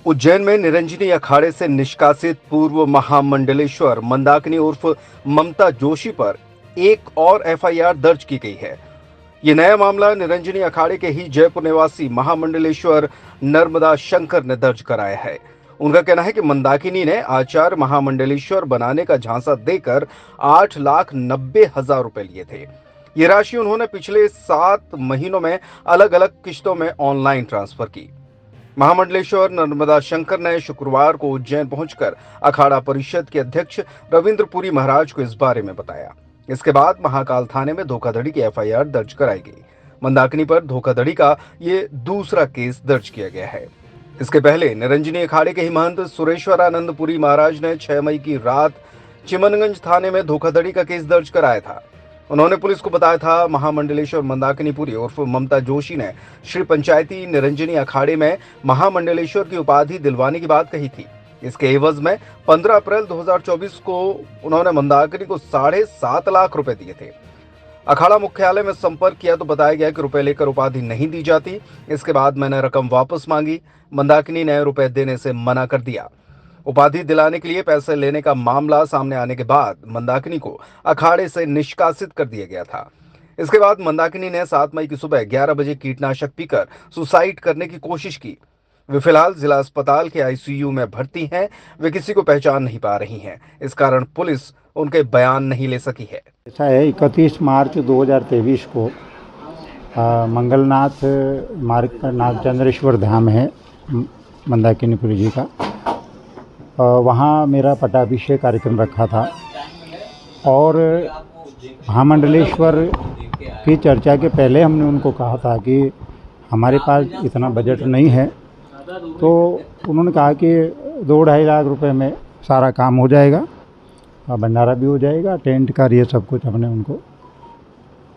उज्जैन में निरंजनी अखाड़े से निष्कासित पूर्व महामंडलेश्वर मंदाकिनी उर्फ ममता जोशी पर एक और एफआईआर दर्ज की गई है। ये नया मामला निरंजनी अखाड़े के ही जयपुर निवासी महामंडलेश्वर नर्मदा शंकर ने दर्ज कराया है। उनका कहना है कि मंदाकिनी ने आचार्य महामंडलेश्वर बनाने का झांसा देकर 8,90,000 रुपए लिए थे। ये राशि उन्होंने पिछले 7 महीनों में अलग अलग किश्तों में ऑनलाइन ट्रांसफर की। महामंडलेश्वर नर्मदा शंकर ने शुक्रवार को उज्जैन पहुंचकर अखाड़ा परिषद के अध्यक्ष रविंद्र पुरी महाराज को इस बारे में बताया। इसके बाद महाकाल थाने में धोखाधड़ी की एफआईआर दर्ज कराई गई। मंदाकिनी पर धोखाधड़ी का ये दूसरा केस दर्ज किया गया है। इसके पहले निरंजनी अखाड़े के ही महंत सुरेश्वरानंद पुरी महाराज ने 6 मई की रात चिमनगंज थाने में धोखाधड़ी का केस दर्ज कराया था। उन्होंने पुलिस को बताया था महामंडलेश्वर मंदाकिनी पुरी उर्फ ममता जोशी ने श्री पंचायती निरंजनी अखाड़े में महामंडलेश्वर की उपाधि दिलवाने की बात कही थी। इसके एवज में 15 अप्रैल 2024 को उन्होंने मंदाकिनी को 7.5 लाख रुपए दिए थे। अखाड़ा मुख्यालय में संपर्क किया तो बताया गया कि रुपए लेकर उपाधि नहीं दी जाती। इसके बाद मैंने रकम वापस मांगी। मंदाकिनी ने रुपए देने से मना कर दिया। उपाधि दिलाने के लिए पैसे लेने का मामला सामने आने के बाद मंदाकिनी को अखाड़े से निष्कासित कर दिया गया था। इसके बाद मंदाकिनी ने 7 मई की सुबह 11 बजे कीटनाशक पीकर सुसाइड करने की कोशिश की। वे फिलहाल जिला अस्पताल के आईसीयू में भर्ती हैं। वे किसी को पहचान नहीं पा रही हैं। इस कारण पुलिस उनके बयान नहीं ले सकी है। ऐसा है 31 मार्च 2023 को मंगलनाथ मार्ग पर नागचंद्रेश्वर धाम है मंदाकिनीपुरी जी का, वहाँ मेरा पट्टाभिषेक कार्यक्रम रखा था और महामंडलेश्वर की चर्चा के पहले हमने उनको कहा था कि हमारे पास इतना बजट नहीं है, तो उन्होंने कहा कि 2-2.5 लाख रुपए में सारा काम हो जाएगा, भंडारा भी हो जाएगा, टेंट का ये सब कुछ हमने उनको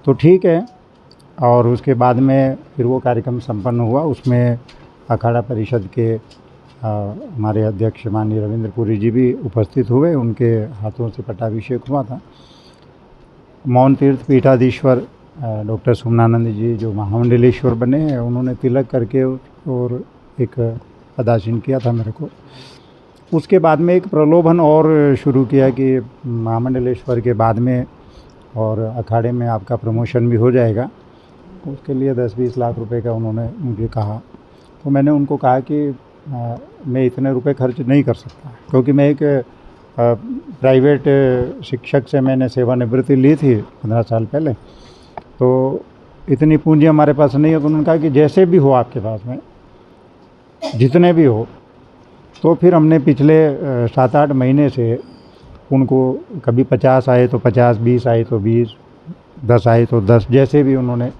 तो ठीक है। और उसके बाद में फिर वो कार्यक्रम संपन्न हुआ। उसमें अखाड़ा परिषद के हमारे अध्यक्ष माननीय रविंद्र पुरी जी भी उपस्थित हुए। उनके हाथों से पट्टाभिषेक हुआ था। मौन तीर्थ पीठाधीश्वर डॉक्टर सुमनानंद जी जो महामंडलेश्वर बने हैं, उन्होंने तिलक करके और एक पदासीन किया था मेरे को। उसके बाद में एक प्रलोभन और शुरू किया कि महामंडलेश्वर के बाद में और अखाड़े में आपका प्रमोशन भी हो जाएगा। उसके लिए 10-20 लाख रुपए का उन्होंने मुझे कहा। तो मैंने उनको कहा कि मैं इतने रुपए खर्च नहीं कर सकता, क्योंकि मैं एक प्राइवेट शिक्षक से मैंने सेवानिवृत्ति ली थी 15 साल पहले, तो इतनी पूंजी हमारे पास नहीं है। तो उन्होंने कहा कि जैसे भी हो आपके पास में, जितने भी हो। तो फिर हमने पिछले 7-8 महीने से उनको कभी 50 आए तो 50, 20 आए तो 20, 10 आए तो 10, जैसे भी उन्होंने।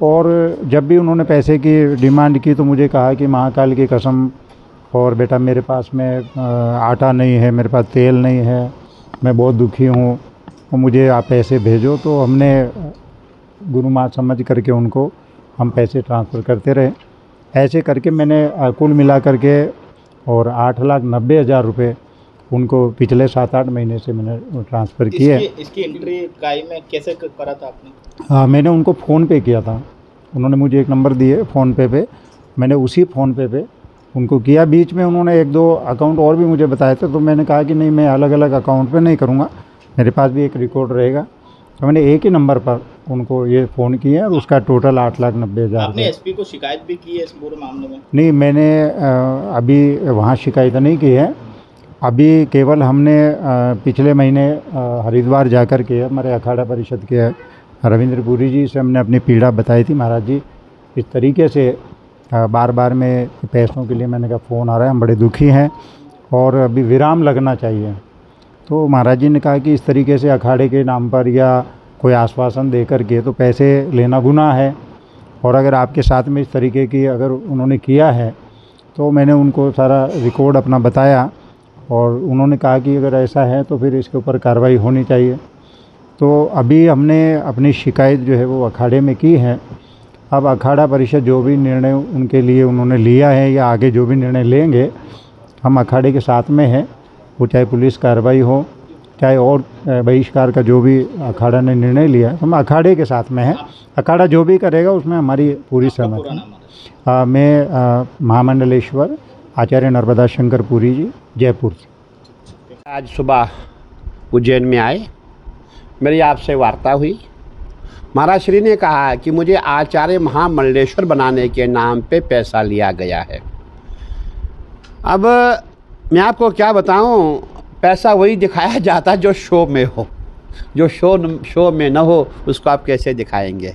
और जब भी उन्होंने पैसे की डिमांड की तो मुझे कहा कि महाकाल की कसम, और बेटा मेरे पास में आटा नहीं है, मेरे पास तेल नहीं है, मैं बहुत दुखी हूँ, और मुझे आप पैसे भेजो। तो हमने गुरु माँ समझ करके उनको हम पैसे ट्रांसफ़र करते रहे। ऐसे करके मैंने कुल मिला करके और 8,90,000 रुपये उनको पिछले 7-8 महीने से मैंने ट्रांसफ़र किए। इसकी एंट्री काई में कैसे करा था आपने? हाँ, मैंने उनको फ़ोन पे किया था। उन्होंने मुझे एक नंबर दिए फ़ोन पे मैंने उसी फ़ोन पे उनको किया। बीच में उन्होंने 1-2 अकाउंट और भी मुझे बताए थे, तो मैंने कहा कि नहीं, मैं अलग अलग अकाउंट पे नहीं करूँगा, मेरे पास भी एक रिकॉर्ड रहेगा। तो मैंने एक ही नंबर पर उनको ये फ़ोन किया और उसका टोटल 8,90,000। आपने एसपी को शिकायत भी की है इस पूरे मामले में? नहीं, मैंने अभी वहाँ शिकायत नहीं की है। अभी केवल हमने पिछले महीने हरिद्वार जाकर के हमारे अखाड़ा परिषद के रविंद्र पुरी जी से हमने अपनी पीड़ा बताई थी। महाराज जी, इस तरीके से बार बार में पैसों के लिए मैंने कहा फ़ोन आ रहा है, हम बड़े दुखी हैं और अभी विराम लगना चाहिए। तो महाराज जी ने कहा कि इस तरीके से अखाड़े के नाम पर या कोई आश्वासन दे कर के तो पैसे लेना गुनाह है, और अगर आपके साथ में इस तरीके की अगर उन्होंने किया है तो मैंने उनको सारा रिकॉर्ड अपना बताया, और उन्होंने कहा कि अगर ऐसा है तो फिर इसके ऊपर कार्रवाई होनी चाहिए। तो अभी हमने अपनी शिकायत जो है वो अखाड़े में की है। अब अखाड़ा परिषद जो भी निर्णय उनके लिए उन्होंने लिया है या आगे जो भी निर्णय लेंगे, हम अखाड़े के साथ में हैं। वो चाहे पुलिस कार्रवाई हो, चाहे और बहिष्कार का जो भी अखाड़ा ने निर्णय लिया, हम अखाड़े के साथ में हैं। अखाड़ा जो भी करेगा उसमें हमारी पूरी सहमति है। मैं महामंडलेश्वर आचार्य नर्मदा शंकर पुरी जी, जयपुर से। आज सुबह उज्जैन में आए, मेरी आपसे वार्ता हुई। महाराज श्री ने कहा कि मुझे आचार्य महामंडलेश्वर बनाने के नाम पे पैसा लिया गया है। अब मैं आपको क्या बताऊं, पैसा वही दिखाया जाता जो शो में हो, जो शो में न हो उसको आप कैसे दिखाएंगे।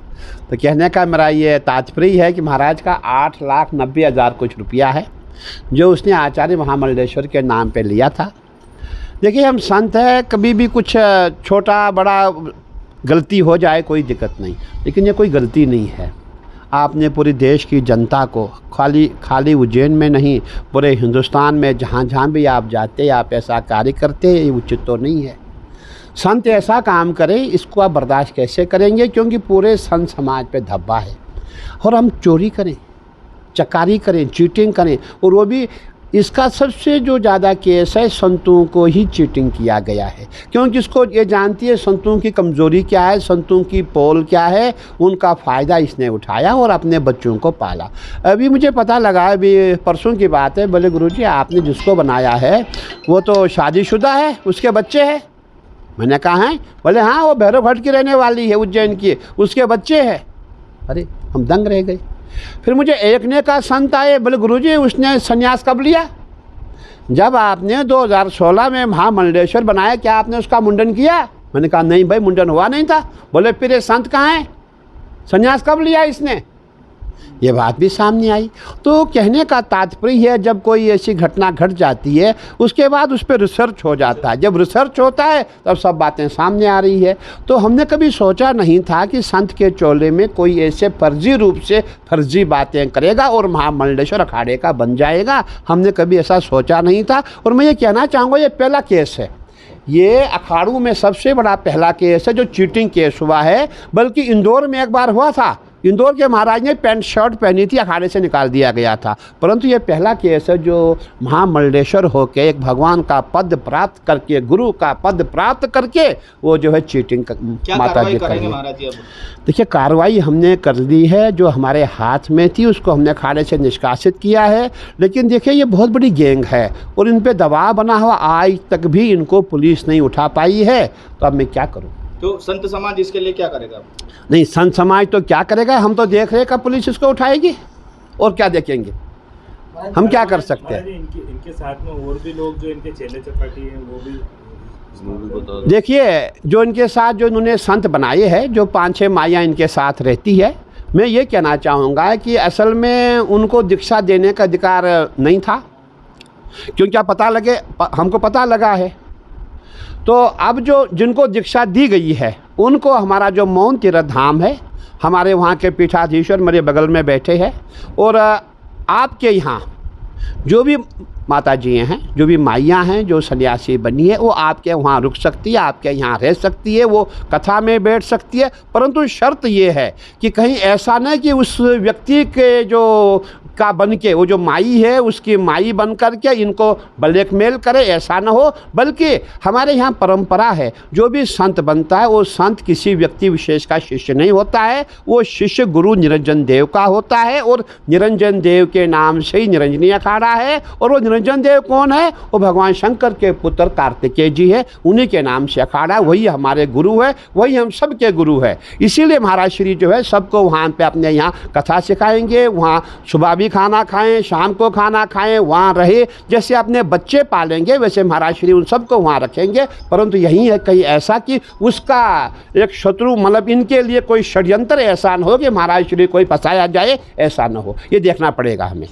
तो कहने का मेरा ये तात्पर्य है कि महाराज का 8,90,000 कुछ रुपया है जो उसने आचार्य महामंडलेश्वर के नाम पे लिया था। देखिए, हम संत हैं, कभी भी कुछ छोटा बड़ा गलती हो जाए कोई दिक्कत नहीं, लेकिन ये कोई गलती नहीं है। आपने पूरी देश की जनता को, खाली उज्जैन में नहीं, पूरे हिंदुस्तान में जहाँ भी आप जाते आप ऐसा कार्य करते, ये उचित तो नहीं है। संत ऐसा काम करें, इसको आप बर्दाश्त कैसे करेंगे, क्योंकि पूरे संत समाज पे धब्बा है। और हम चोरी करें, चकारी करें, चीटिंग करें, और वो भी इसका सबसे जो ज़्यादा केस है, संतों को ही चीटिंग किया गया है। क्योंकि इसको ये जानती है संतों की कमज़ोरी क्या है, संतों की पोल क्या है, उनका फ़ायदा इसने उठाया और अपने बच्चों को पाला। अभी मुझे पता लगा, अभी परसों की बात है, बोले गुरुजी आपने जिसको बनाया है वो तो शादीशुदा है, उसके बच्चे हैं। मैंने कहा है? बोले हाँ, वो भैरव घाट की रहने वाली है, उज्जैन की, उसके बच्चे हैं। अरे हम दंग रह गए। फिर मुझे एक ने कहा, संत आए, बोले गुरुजी उसने संन्यास कब लिया? जब आपने 2016 में महामंडलेश्वर बनाया, क्या आपने उसका मुंडन किया? मैंने कहा नहीं भाई, मुंडन हुआ नहीं था। बोले फिर ये संत कहाँ है, संन्यास कब लिया इसने? ये बात भी सामने आई। तो कहने का तात्पर्य है, जब कोई ऐसी घटना घट जाती है उसके बाद उस पर रिसर्च हो जाता है। जब रिसर्च होता है तब सब बातें सामने आ रही है। तो हमने कभी सोचा नहीं था कि संत के चोले में कोई ऐसे फर्जी रूप से फर्जी बातें करेगा और महामंडलेश्वर अखाड़े का बन जाएगा। हमने कभी ऐसा सोचा नहीं था। और मैं ये कहना चाहूँगा, ये पहला केस है, ये अखाड़ों में सबसे बड़ा पहला केस है जो चीटिंग केस हुआ है। बल्कि इंदौर में एक बार हुआ था, इंदौर के महाराज ने पैंट शर्ट पहनी थी, अखाड़े से निकाल दिया गया था। परंतु ये पहला केस है जो महामंडलेश्वर होके एक भगवान का पद प्राप्त करके, गुरु का पद प्राप्त करके वो जो है चीटिंग माता जी करेंगे। महाराज जी अब देखिए, कार्रवाई हमने कर दी है, जो हमारे हाथ में थी उसको हमने अखाड़े से निष्कासित किया है। लेकिन देखिए, ये बहुत बड़ी गैंग है और इन पर दबाव बना हुआ, आज तक भी इनको पुलिस नहीं उठा पाई है। तो अब मैं क्या करूँ? तो संत समाज इसके लिए क्या करेगा? नहीं, संत समाज तो क्या करेगा, हम तो देख रहे हैं कब पुलिस इसको उठाएगी, और क्या देखेंगे, हम क्या कर सकते हैं। इनके साथ में और भी लोग जो इनके चेले चपाटी हैं वो भी बता। देखिए, जो इनके साथ जो इन्होंने संत बनाए हैं, जो 5-6 माइयाँ इनके साथ रहती है, मैं ये कहना चाहूँगा कि असल में उनको दीक्षा देने का अधिकार नहीं था, क्योंकि आप हमको पता लगा है। तो अब जो जिनको दीक्षा दी गई है उनको हमारा जो मौन तीर्थ धाम है, हमारे वहाँ के पीठाधीश्वर मेरे बगल में बैठे हैं। और आपके यहाँ जो भी माता जी हैं, जो भी माइयाँ हैं, जो सन्यासी बनी है, वो आपके वहाँ रुक सकती है, आपके यहाँ रह सकती है, वो कथा में बैठ सकती है। परंतु शर्त ये है कि कहीं ऐसा नहीं कि उस व्यक्ति के जो का बन के, वो जो माई है उसकी माई बन कर के इनको ब्लैकमेल करे, ऐसा ना हो। बल्कि हमारे यहाँ परंपरा है, जो भी संत बनता है वो संत किसी व्यक्ति विशेष का शिष्य नहीं होता है, वो शिष्य गुरु निरंजन देव का होता है। और निरंजन देव के नाम से ही निरंजनी अखाड़ा है। और वो निरंजन देव कौन है? वो भगवान शंकर के पुत्र कार्तिकेय जी है, उन्हीं के नाम से अखाड़ा, वही हमारे गुरु है, वही हम सब के गुरु है। इसीलिए महाराज श्री जो है सबको वहाँ पे अपने यहाँ कथा सिखाएंगे, वहाँ सुबह भी खाना खाएं, शाम को खाना खाएं, वहाँ रहे। जैसे अपने बच्चे पालेंगे वैसे महाराज श्री उन सबको वहाँ रखेंगे। परंतु यही है कहीं ऐसा कि उसका एक शत्रु, मतलब इनके लिए कोई षड्यंत्र ऐसा न हो कि महाराज श्री कोई फंसाया जाए, ऐसा न हो। ये देखना पड़ेगा हमें।